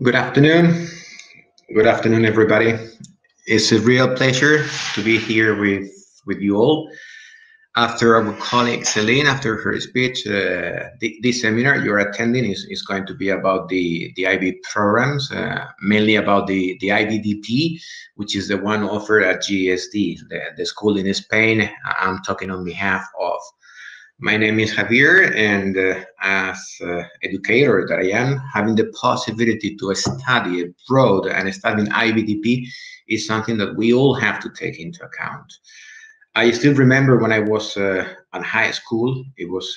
Good afternoon. Good afternoon, everybody. It's a real pleasure to be here with you all. After our colleague Celine, after her speech, this seminar you're attending is going to be about the IB programs, mainly about the IBDP, which is the one offered at GSD, the school in Spain I'm talking on behalf of. My name is Javier, and as educator that I am, having the possibility to study abroad and studying IBDP is something that we all have to take into account. I still remember when I was at high school, it was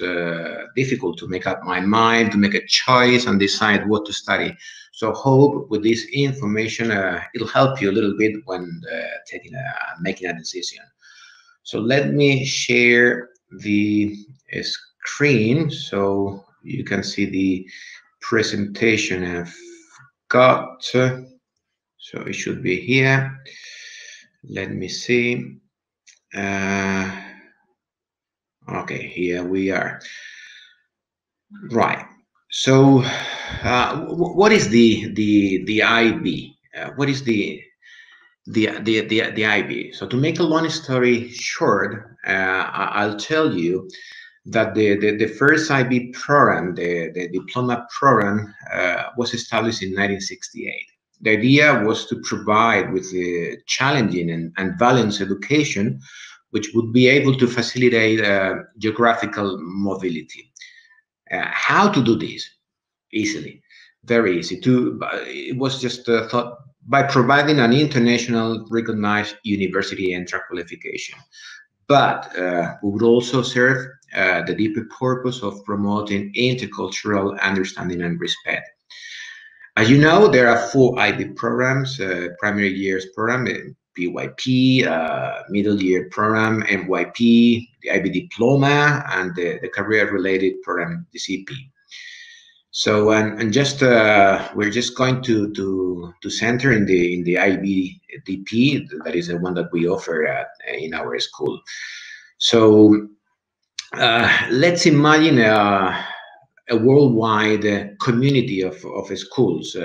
difficult to make up my mind, to make a choice and decide what to study. So hope with this information, it'll help you a little bit when making a decision. So let me share the screen so you can see the presentation I've got. So it should be here. Let me see. Okay, here we are. Right. So what is the IB? What is the IB? So to make a long story short, I'll tell you that the first IB program, the diploma program, was established in 1968. The idea was to provide with a challenging and balanced education, which would be able to facilitate geographical mobility. How to do this? Easily, very easy. It was just thought by providing an international recognized university entrance qualification. But we would also serve the deeper purpose of promoting intercultural understanding and respect. As you know, there are 4 IB programs: primary years program, PYP, middle year program, MYP, the IB diploma, and the career-related program, the CP. So and just we're just going to center in the IBDP, that is the one that we offer in our school. So let's imagine a worldwide community of schools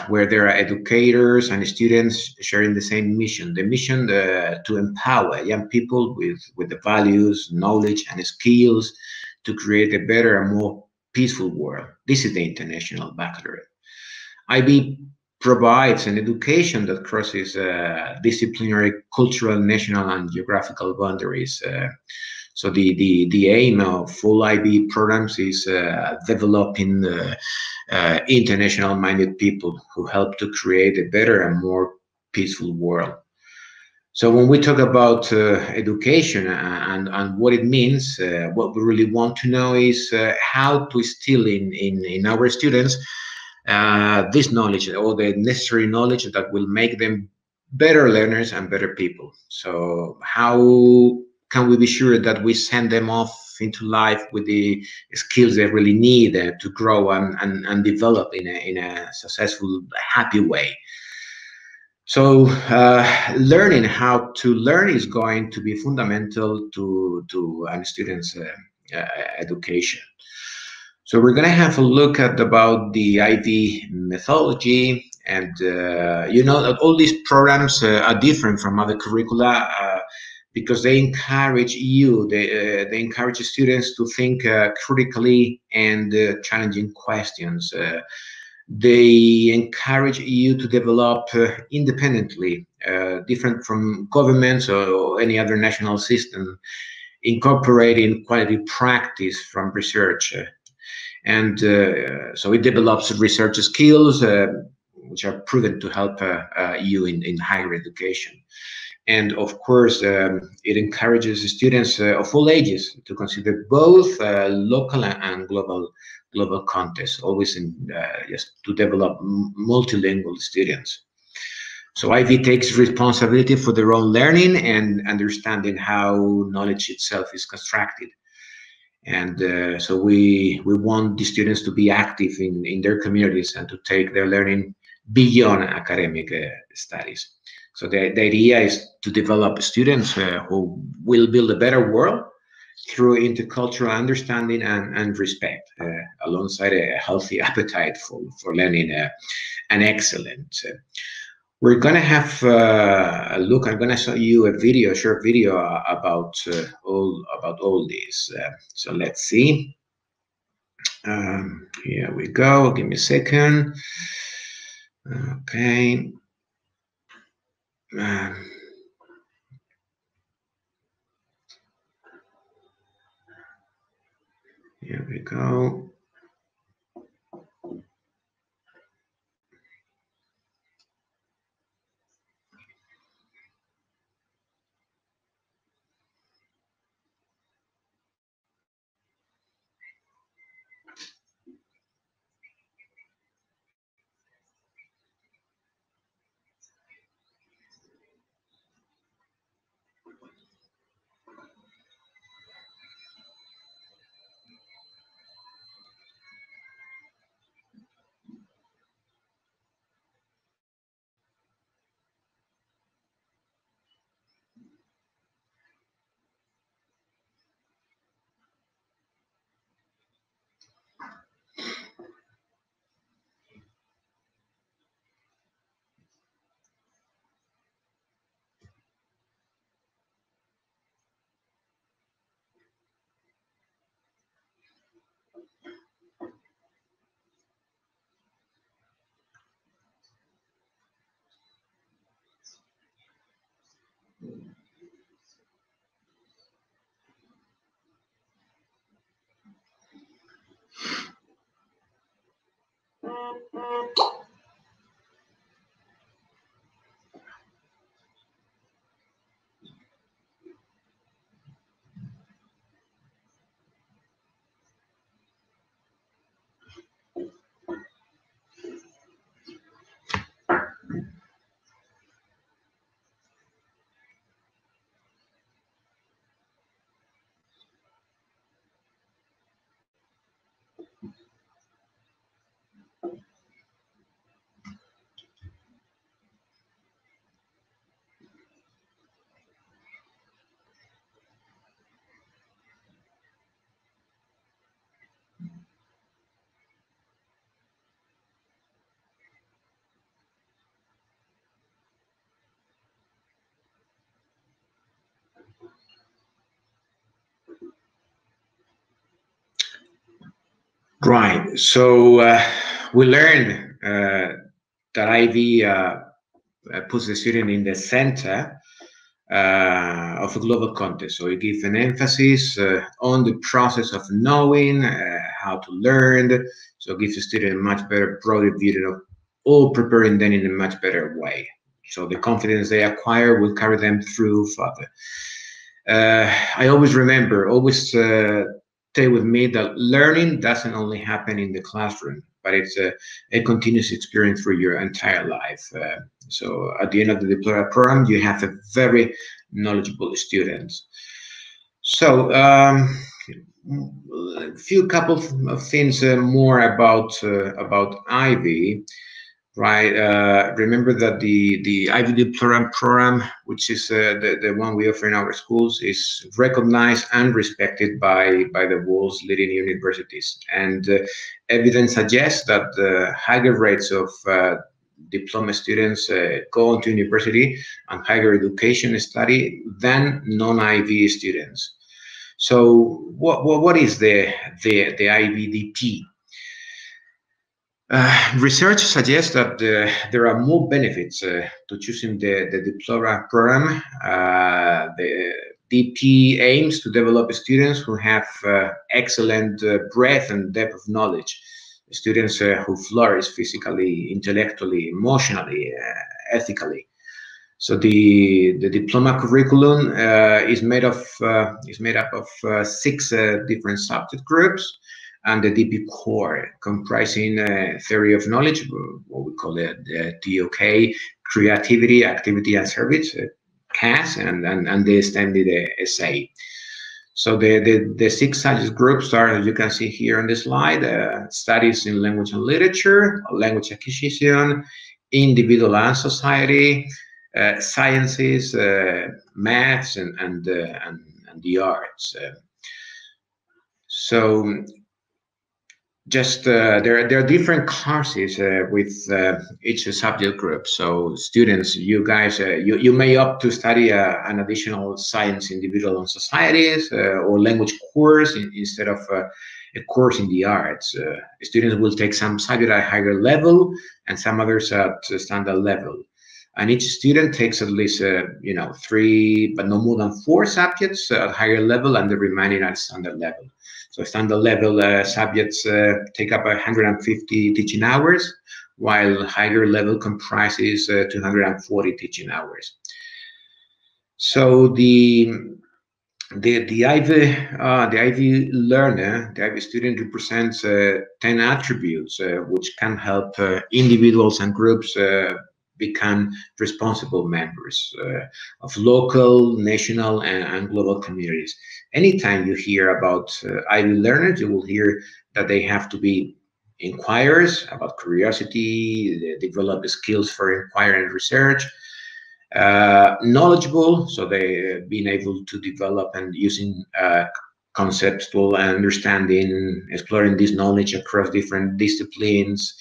where there are educators and students sharing the same mission, the mission to empower young people with the values, knowledge, and skills to create a better and more peaceful world. This is the International Baccalaureate. IB provides an education that crosses disciplinary, cultural, national, and geographical boundaries. So the aim of full IB programs is developing international-minded people who help to create a better and more peaceful world. So when we talk about education and what it means, what we really want to know is how to instill in our students this knowledge, or the necessary knowledge that will make them better learners and better people. So how can we be sure that we send them off into life with the skills they really need to grow and develop in a successful, happy way? So learning how to learn is going to be fundamental to a student's education. So we're going to have a look at about the IB methodology, and you know that all these programs are different from other curricula because they encourage they encourage students to think critically and challenging questions. They encourage you to develop independently, different from governments or any other national system, incorporating quality practice from research. And so it develops research skills, which are proven to help you in higher education. And of course, it encourages students of all ages to consider both local and global context, always in just to develop multilingual students. So IB takes responsibility for their own learning and understanding how knowledge itself is constructed. And so we want the students to be active in their communities and to take their learning beyond academic studies. So the idea is to develop students who will build a better world through intercultural understanding and respect, alongside a healthy appetite for learning and excellence. We're going to have a look. I'm going to show you a short video about all this. So let's see. Here we go. Give me a second. Okay. Here we go. Right. So we learned that IB puts the student in the center of a global context. So it gives an emphasis on the process of knowing how to learn. So it gives the student a much better, broader view of all, preparing them in a much better way. So the confidence they acquire will carry them through further. I always remember, stay with me, that learning doesn't only happen in the classroom, but it's a continuous experience for your entire life. So at the end of the diploma program, you have a very knowledgeable students. So a couple of things more about IB. Right. Remember that the Ivy Diploma program, which is the one we offer in our schools, is recognized and respected by the world's leading universities. And evidence suggests that the higher rates of diploma students go on to university and higher education study than non-IB students. So what is the IBDP? Research suggests that there are more benefits to choosing the diploma program. The DP aims to develop students who have excellent breadth and depth of knowledge, students who flourish physically, intellectually, emotionally, ethically. So the diploma curriculum is made up of 6 different subject groups, and the DP core, comprising theory of knowledge, what we call it TOK, creativity, activity, and service, CAS, and the extended essay. So the 6 subject groups are, as you can see here on the slide, studies in language and literature, language acquisition, individual and society, sciences, maths, and the arts. So just there are different courses with each subject group. So students, you guys, you may opt to study an additional science, individual and societies, or language course instead of a course in the arts. Students will take some subject at a higher level and some others at standard level. And each student takes at least, 3, but no more than 4 subjects at higher level, and the remaining at standard level. So standard level subjects take up 150 teaching hours, while higher level comprises 240 teaching hours. So the Ivy learner, the Ivy student represents 10 attributes which can help individuals and groups become responsible members of local, national, and global communities. Anytime you hear about Ivy learners, you will hear that they have to be inquirers about curiosity, they develop skills for inquiry and research, knowledgeable, so they being able to develop and using conceptual understanding, exploring this knowledge across different disciplines,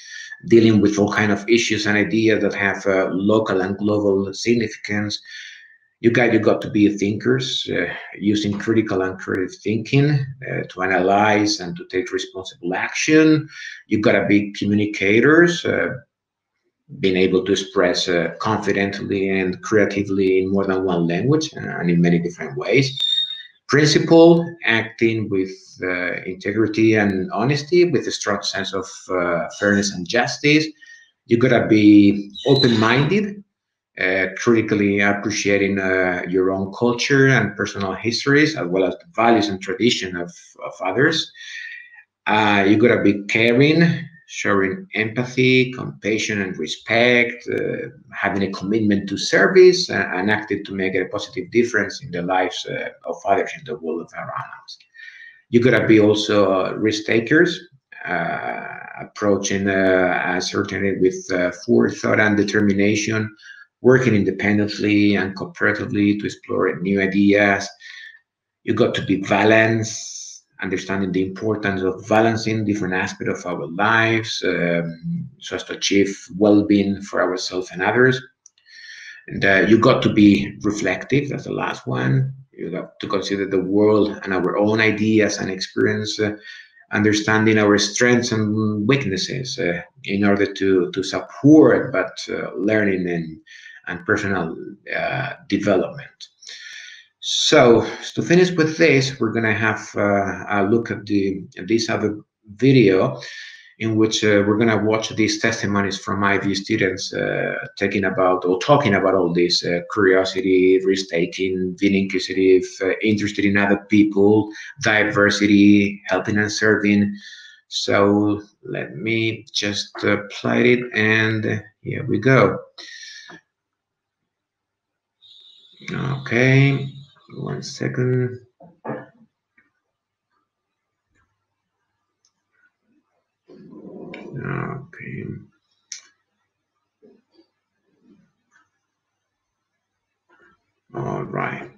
dealing with all kind of issues and ideas that have local and global significance. You got to be thinkers, using critical and creative thinking to analyze and to take responsible action. You got to be communicators, being able to express confidently and creatively in more than one language and in many different ways. Principle, acting with integrity and honesty, with a strong sense of fairness and justice. You gotta be open-minded, critically appreciating your own culture and personal histories, as well as the values and tradition of others. You gotta be caring, showing empathy, compassion, and respect, having a commitment to service, and acting to make a positive difference in the lives of others in the world around us. You gotta be also risk takers, approaching uncertainty with forethought and determination, working independently and cooperatively to explore new ideas. You got to be balanced, understanding the importance of balancing different aspects of our lives so as to achieve well-being for ourselves and others. And you got to be reflective. That's the last one. You got to consider the world and our own ideas and experience, understanding our strengths and weaknesses in order to support but learning and personal development. So to finish with this, we're going to have a look at this other video in which we're going to watch these testimonies from IB students talking about all this curiosity, risk-taking, being inquisitive, interested in other people, diversity, helping and serving. So let me just play it, and here we go. Okay, 1 second. Okay. All right.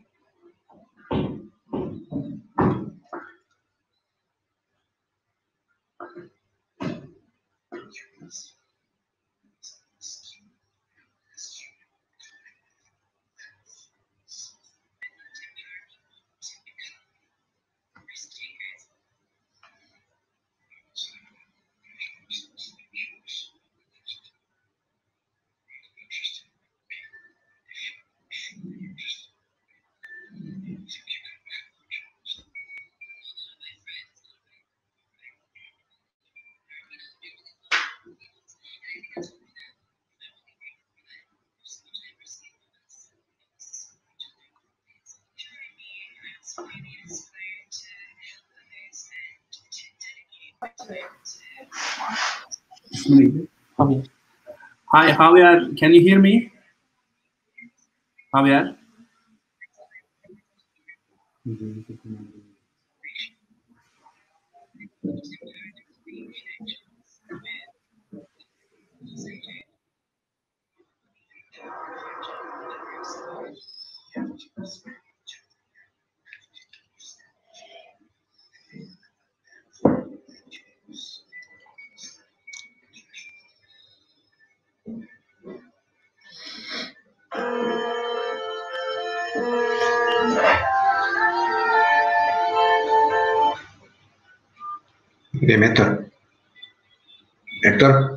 Hi, Javier. Can you hear me? Javier? Dime, Héctor. Héctor.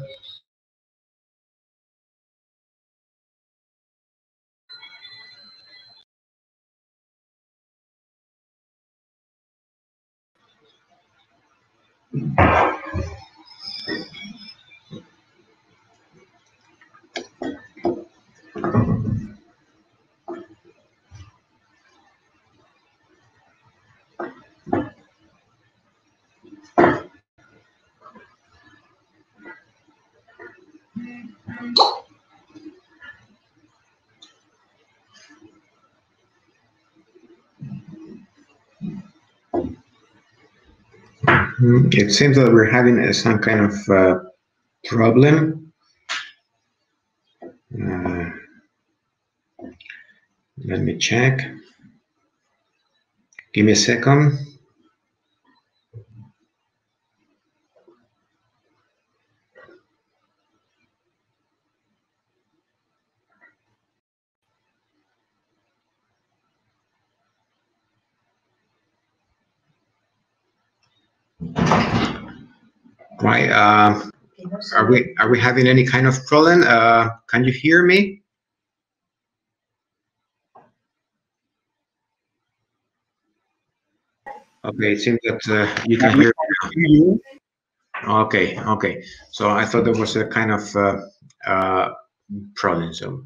It seems that we're having some kind of problem. Let me check. Give me a second. Right. Are we having any kind of problem? Can you hear me? Okay, it seems that you can hear me. Okay, okay. So I thought there was a kind of problem. So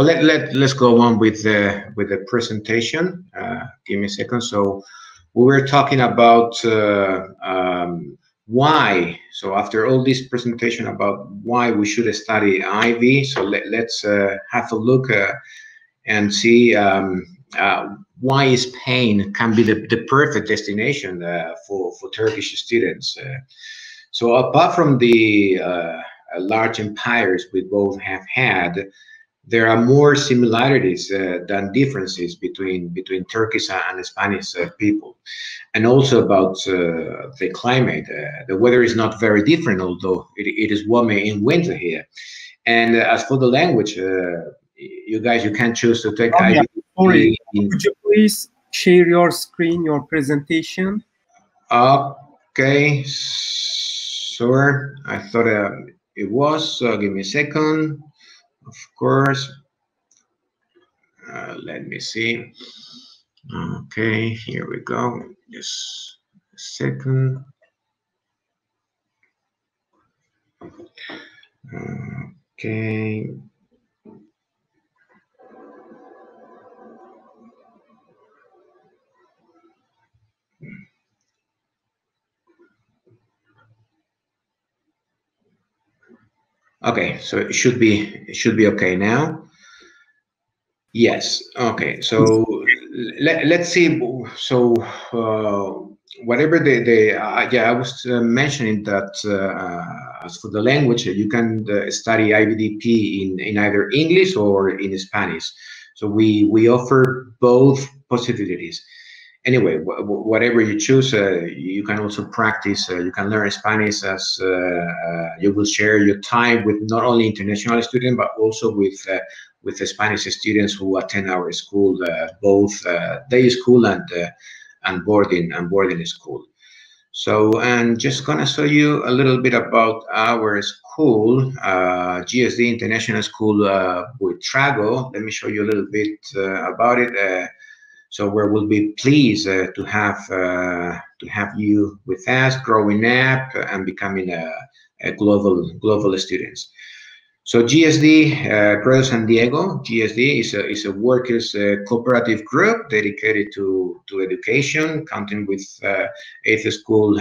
let's go on with the presentation. Give me a second. So we were talking about why. So after all this presentation about why we should study IB, so let's have a look and see why Spain can be the perfect destination for Turkish students. So apart from the large empires we both have had, there are more similarities than differences between Turkish and Spanish people, and also about the climate. The weather is not very different, although it is warmer in winter here. And as for the language, you guys, you can choose to take. Yeah. Sorry, could you please share your screen, your presentation? Okay, sure. I thought it was. Give me a second. Of course. Let me see. Okay, here we go. Just a second. Okay. Okay, so it should be okay now. Yes. Okay. So let's see. So whatever yeah, I was mentioning that as for the language, you can study IBDP in either English or in Spanish. So we offer both possibilities. Anyway, whatever you choose, you can also practice. You can learn Spanish as you will share your time with not only international students but also with the Spanish students who attend our school, both day school and boarding school. So I'm just gonna show you a little bit about our school, GSD International School with Trago. Let me show you a little bit about it. So we'll be pleased to have you with us, growing up and becoming a global students. So GSD, Gredos San Diego, GSD is a workers cooperative group dedicated to education, counting with eight schools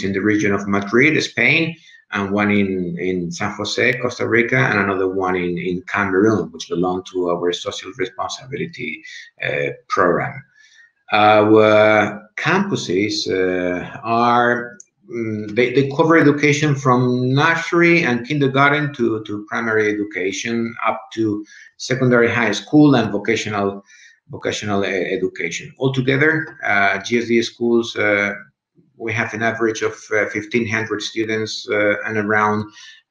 in the region of Madrid, Spain, and one in San Jose, Costa Rica, and another one in Cameroon, which belong to our social responsibility program. Our campuses are they cover education from nursery and kindergarten to primary education up to secondary high school and vocational education. Altogether, GSD schools, we have an average of 1,500 students and around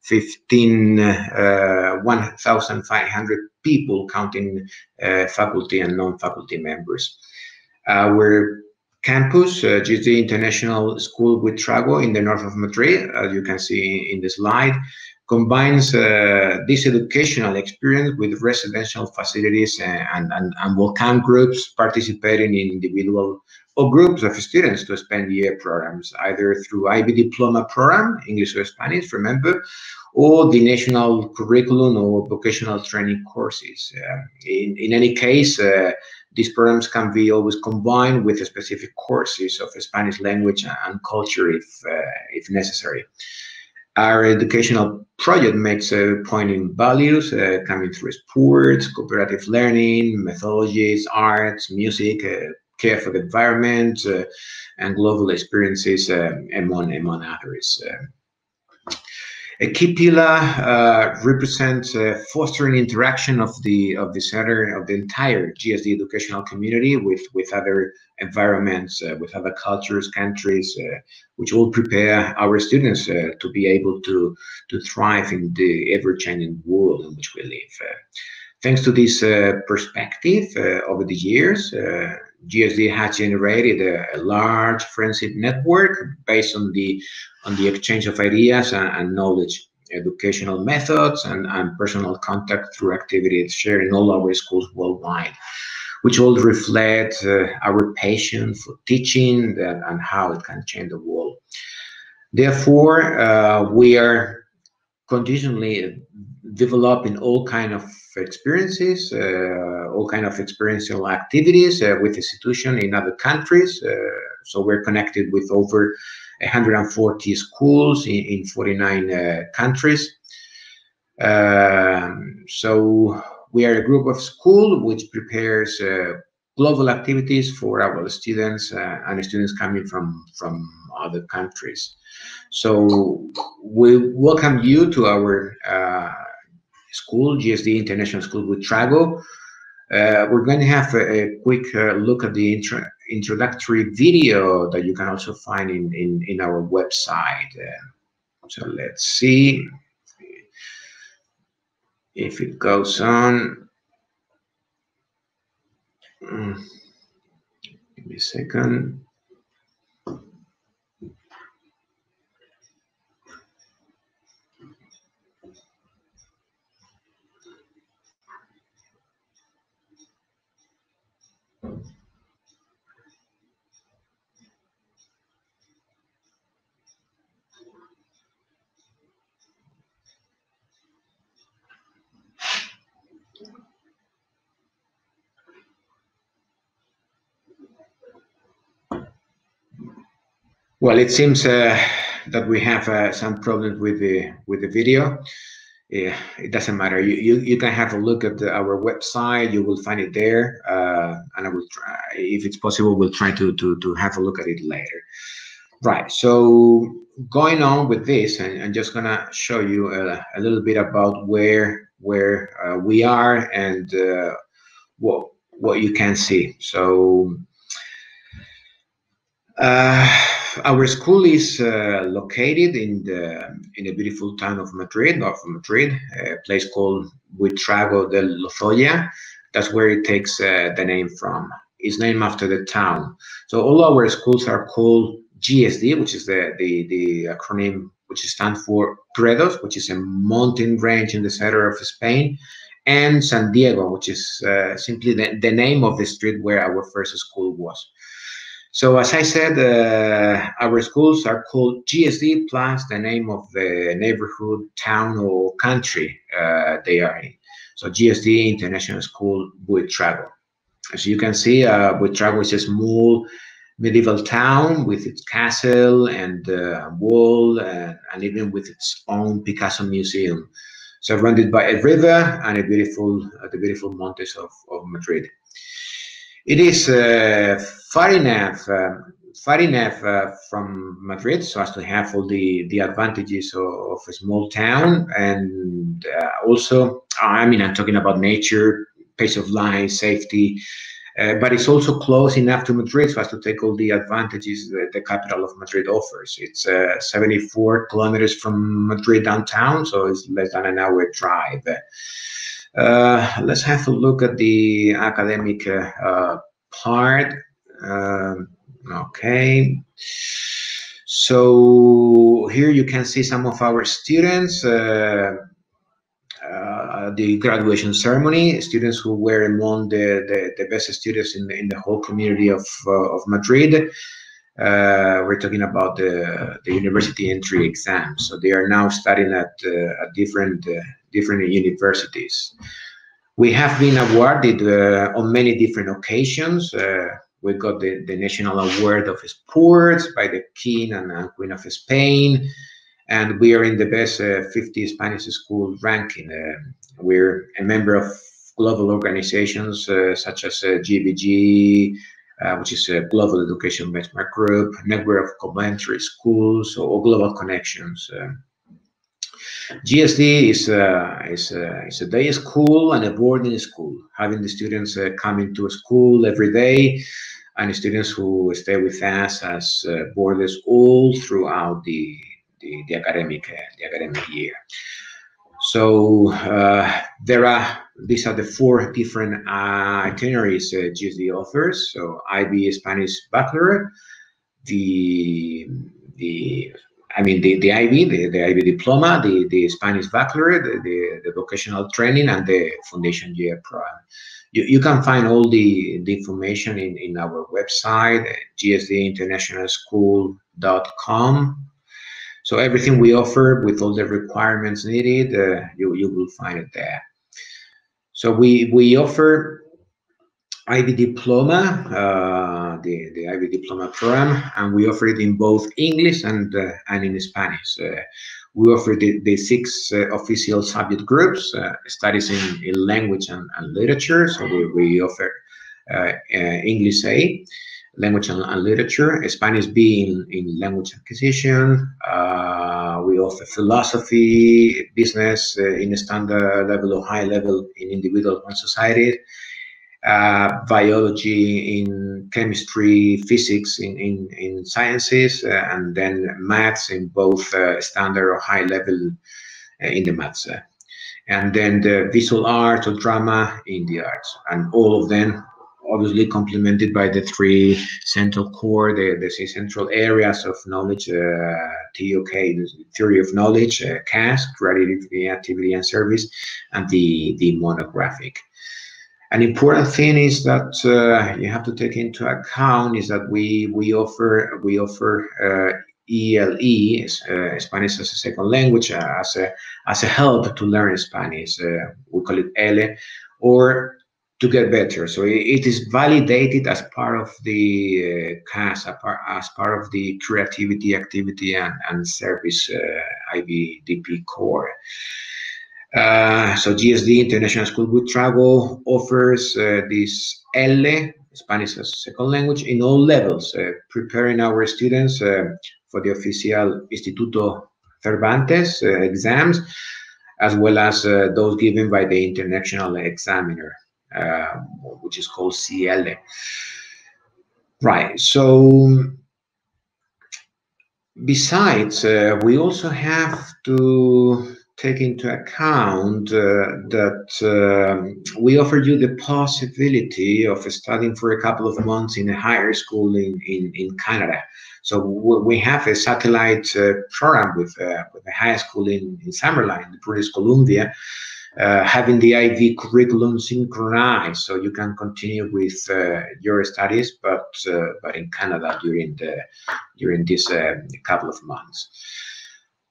1,500 people, counting faculty and non-faculty members. Our campus, GSD International School with Trago in the north of Madrid, as you can see in the slide, combines this educational experience with residential facilities and welcome groups participating in individual or groups of students to spend year programs, either through IB diploma program, English or Spanish, remember, or the national curriculum or vocational training courses. In any case, these programs can be always combined with specific courses of Spanish language and culture if necessary. Our educational project makes a point in values coming through sports, cooperative learning, methodologies, arts, music, care for the environment, and global experiences, among others. A key pillar represents fostering interaction of the center, of the entire GSD educational community with other environments, with other cultures, countries, which will prepare our students to be able to thrive in the ever-changing world in which we live. Thanks to this perspective, over the years, GSD has generated a large friendship network based on the exchange of ideas and knowledge, educational methods, and personal contact through activities shared in all our schools worldwide, which all reflect our passion for teaching and how it can change the world. Therefore, we are continually developing all kind of experiences, all kind of experiential activities with institutions in other countries. So we're connected with over 140 schools in 49 countries. So we are a group of schools which prepares global activities for our students and students coming from other countries. So we welcome you to our school, GSD International School with Trago. We're going to have a quick look at the introductory video that you can also find in our website. So let's see if it goes on. Give me a second. Well, it seems that we have some problems with the video. It doesn't matter. You can have a look at our website. You will find it there, and I will try, if it's possible, we'll try to have a look at it later. Right. So going on with this, and I'm just gonna show you a little bit about where we are and what you can see. So. Our school is located in the beautiful town of Madrid, north of Madrid, a place called Buitrago de Lozoya. That's where it takes the name from. It's named after the town. So all our schools are called GSD, which is the acronym which stands for Gredos, which is a mountain range in the center of Spain, and San Diego, which is simply the name of the street where our first school was. So as I said, our schools are called GSD plus the name of the neighborhood, town, or country they are in. So GSD International School Buitrago. As you can see, Buitrago is a small medieval town with its castle and wall and even with its own Picasso museum, surrounded by a river and the beautiful mountains of Madrid. It is far enough from Madrid so as to have all the advantages of a small town, and also, I mean, I'm talking about nature, pace of life, safety, but it's also close enough to Madrid so as to take all the advantages that the capital of Madrid offers. It's 74 kilometers from Madrid downtown, so it's less than an hour drive. Let's have a look at the academic part. Okay. So here you can see some of our students, the graduation ceremony, students who were among the best students in the whole community of Madrid. We're talking about the university entry exams. So they are now studying at different universities. We have been awarded on many different occasions. We got the National Award of Sports by the King and Queen of Spain, and we are in the best 50 Spanish school ranking. We're a member of global organizations such as GBG, which is a Global Education Benchmark Group, network of complementary schools, or Global Connections. GSD is a day school and a boarding school, having the students coming to school every day, and students who stay with us as boarders all throughout the academic year. So these are the 4 different itineraries GSD offers. So IB Spanish Baccalaureate, the IB, the IB diploma, the Spanish Baccalaureate, the vocational training, and the foundation year program. You can find all the information in our website, gsdinternationalschool.com. So everything we offer with all the requirements needed, you will find it there. So we offer IB diploma, the IB diploma program, and we offer it in both English and in Spanish. We offer the 6 official subject groups, studies in language and literature. So we offer English A, language and literature, Spanish B in language acquisition. We offer philosophy, business in standard level or high level in individual and society. Biology in chemistry, physics in sciences, and then maths in both standard or high level in the maths. And then the visual arts or drama in the arts, and all of them obviously complemented by the 3 central core, the 6 central areas of knowledge, TOK, theory of knowledge, CAS, creativity, activity, and service, and the monographic. An important thing is that you have to take into account is that we offer ELE, Spanish as a second language, as a help to learn Spanish. We call it ELE, or to get better. So it is validated as part of the CAS, as part of the creativity, activity, and service IBDP core. So GSD, International School with Travel, offers this L, Spanish as a second language, in all levels, preparing our students for the official Instituto Cervantes exams, as well as those given by the international examiner, which is called CL. Right, so besides, we also have to take into account that we offer you the possibility of studying for a couple of months in a higher school in Canada. So we have a satellite program with a high school in Summerlin, British Columbia, having the IV curriculum synchronized, so you can continue with your studies, but in Canada during this couple of months.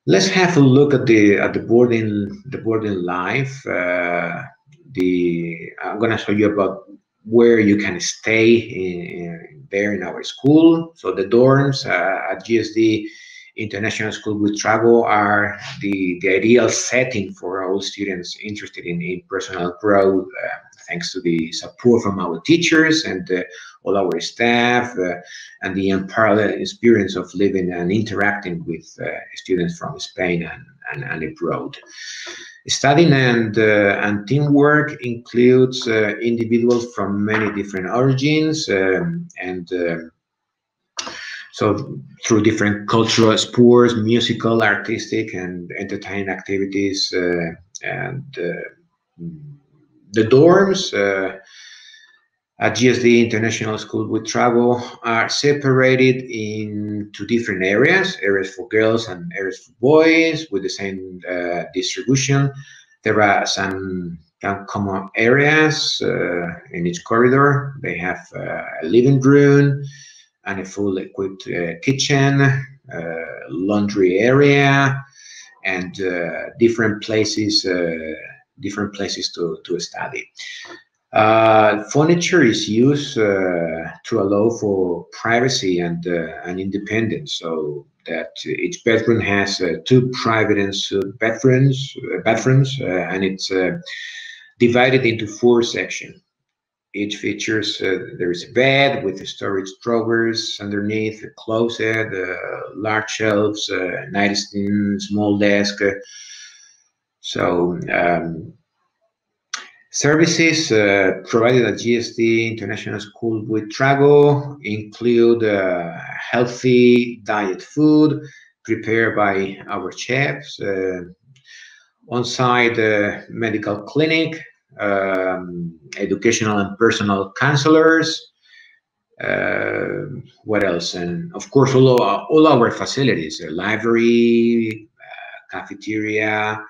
Let's have a look at the boarding life. I'm going to show you about where you can stay there in our school. So the dorms at GSD International School with Travel are the ideal setting for all students interested in personal growth, thanks to the support from our teachers and all our staff, and the unparalleled experience of living and interacting with students from Spain and abroad. Studying and teamwork includes individuals from many different origins, so through different cultural, sports, musical, artistic, and entertaining activities, and the dorms At GSD International School with Travel are separated into different areas for girls and areas for boys with the same distribution. There are some common areas in each corridor. They have a living room and a full equipped kitchen, laundry area, and different places to study. Furniture is used to allow for privacy and independence, so that each bedroom has 2 private and bathrooms, and it's divided into 4 sections. Each features there is a bed with storage drawers underneath, a closet, large shelves, nightstand, small desk. Services provided at GSD International School with Trago include healthy diet food prepared by our chefs, on-site medical clinic, educational and personal counselors. What else? And of course, all our facilities: a library, cafeteria,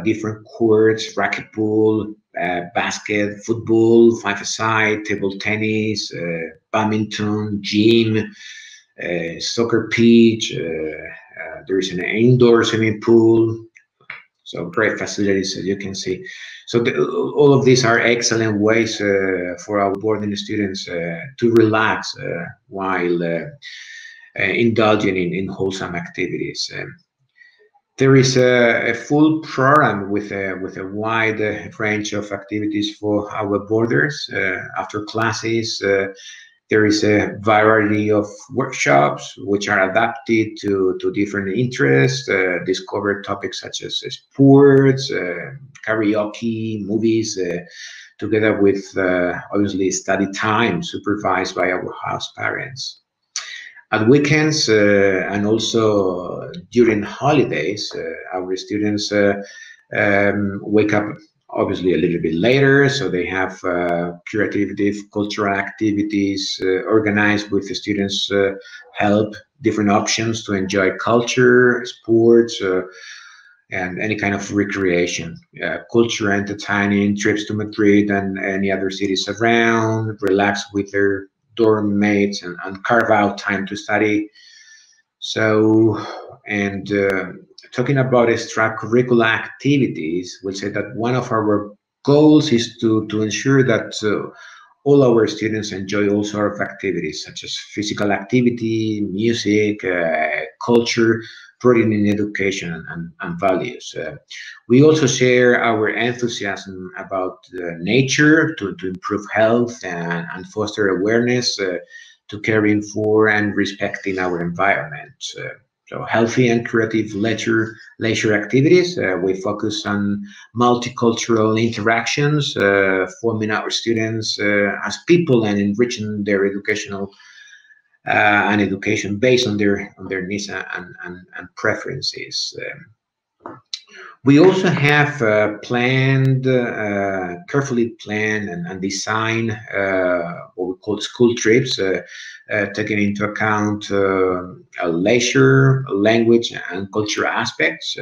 different courts, racquetball, basket, football, five-a-side, table tennis, badminton, gym, soccer pitch. There is an indoor swimming pool. So great facilities, as you can see. So all of these are excellent ways for our boarding students to relax while indulging in wholesome activities. There is a full program with a wide range of activities for our boarders. After classes, there is a variety of workshops which are adapted to different interests, discover topics such as sports, karaoke, movies, together with obviously study time supervised by our house parents. At weekends and also during holidays, our students wake up obviously a little bit later, so they have creative cultural activities organized with the students' help, different options to enjoy culture, sports, and any kind of recreation, culture, entertaining, trips to Madrid and any other cities around, relax with their dorm mates and carve out time to study. So, and talking about extracurricular activities, we'll say that one of our goals is to ensure that all our students enjoy all sorts of activities such as physical activity, music, culture, rooted in education and values. We also share our enthusiasm about nature to improve health and foster awareness to caring for and respecting our environment. So healthy and creative leisure activities. We focus on multicultural interactions, forming our students as people and enriching their education based on their needs and preferences. We also have carefully planned and designed what we call school trips, taking into account leisure, language, and cultural aspects.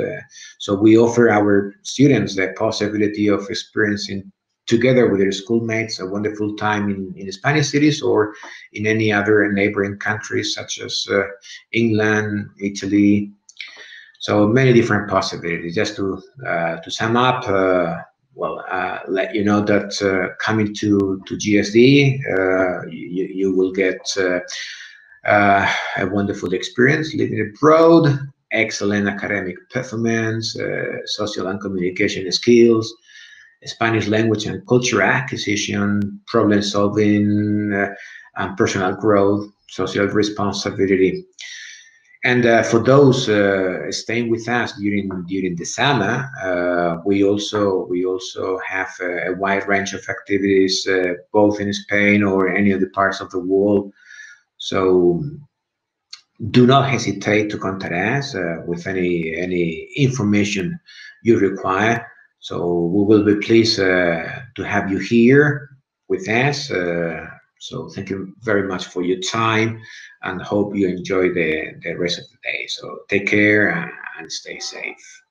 So we offer our students the possibility of experiencing together with their schoolmates a wonderful time in Spanish cities or in any other neighboring countries such as England, Italy. So many different possibilities. Just to sum up, let you know that coming to GSD, you will get a wonderful experience living abroad, excellent academic performance, social and communication skills, Spanish language and cultural acquisition, problem solving, and personal growth, social responsibility. And for those staying with us during the summer, we also have a wide range of activities, both in Spain or any other parts of the world. So do not hesitate to contact us with any information you require. So we will be pleased to have you here with us. So thank you very much for your time, and hope you enjoy the rest of the day. So take care and stay safe.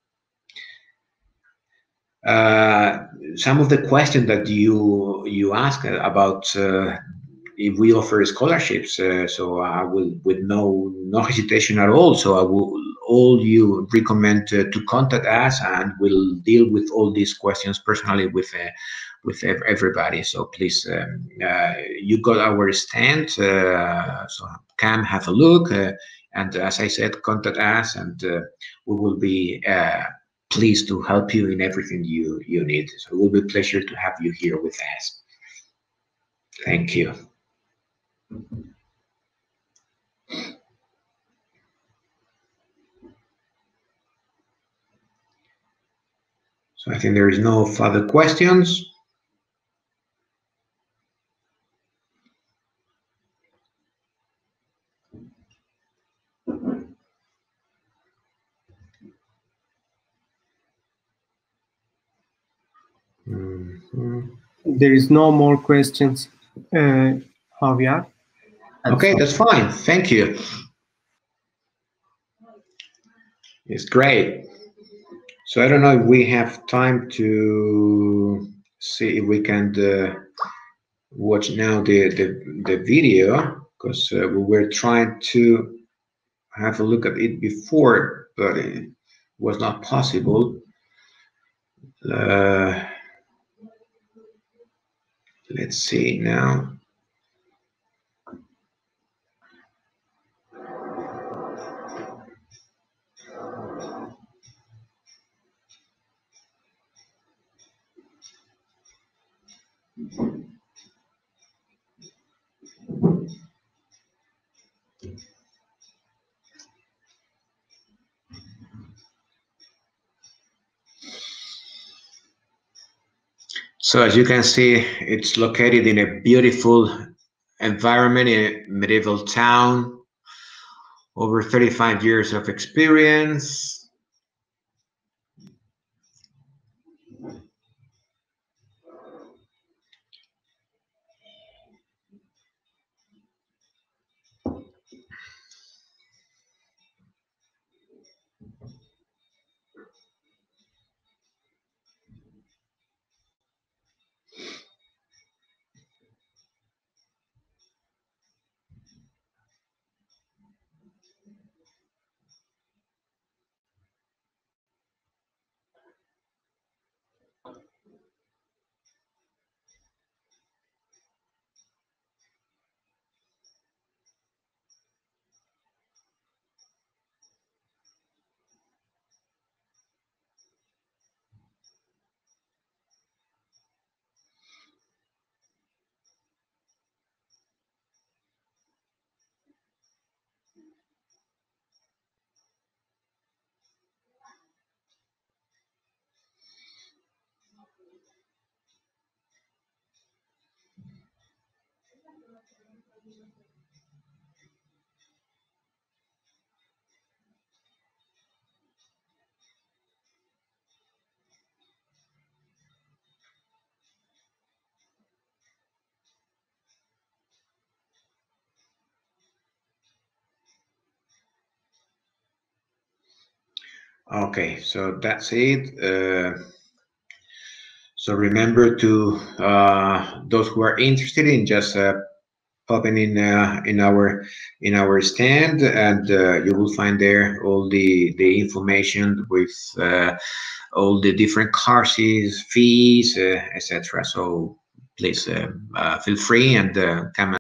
Some of the questions that you asked about if we offer scholarships, so I will, with no hesitation at all, so I will all you recommend to contact us, and we'll deal with all these questions personally with everybody. So please, you got our stand, so come have a look, and as I said, contact us, and we will be pleased to help you in everything you need. So it will be a pleasure to have you here with us. Thank you. So I think there is no further questions. There is no more questions, Javier. Okay, that's fine. Thank you. It's great. So I don't know if we have time to see if we can watch now the video, because we were trying to have a look at it before, but it was not possible. Let's see now. So as you can see, it's located in a beautiful environment in a medieval town, over 35 years of experience. Okay, so that's it. So remember to those who are interested in just popping in our stand, and you will find there all the information with all the different courses, fees, etc. So please feel free and come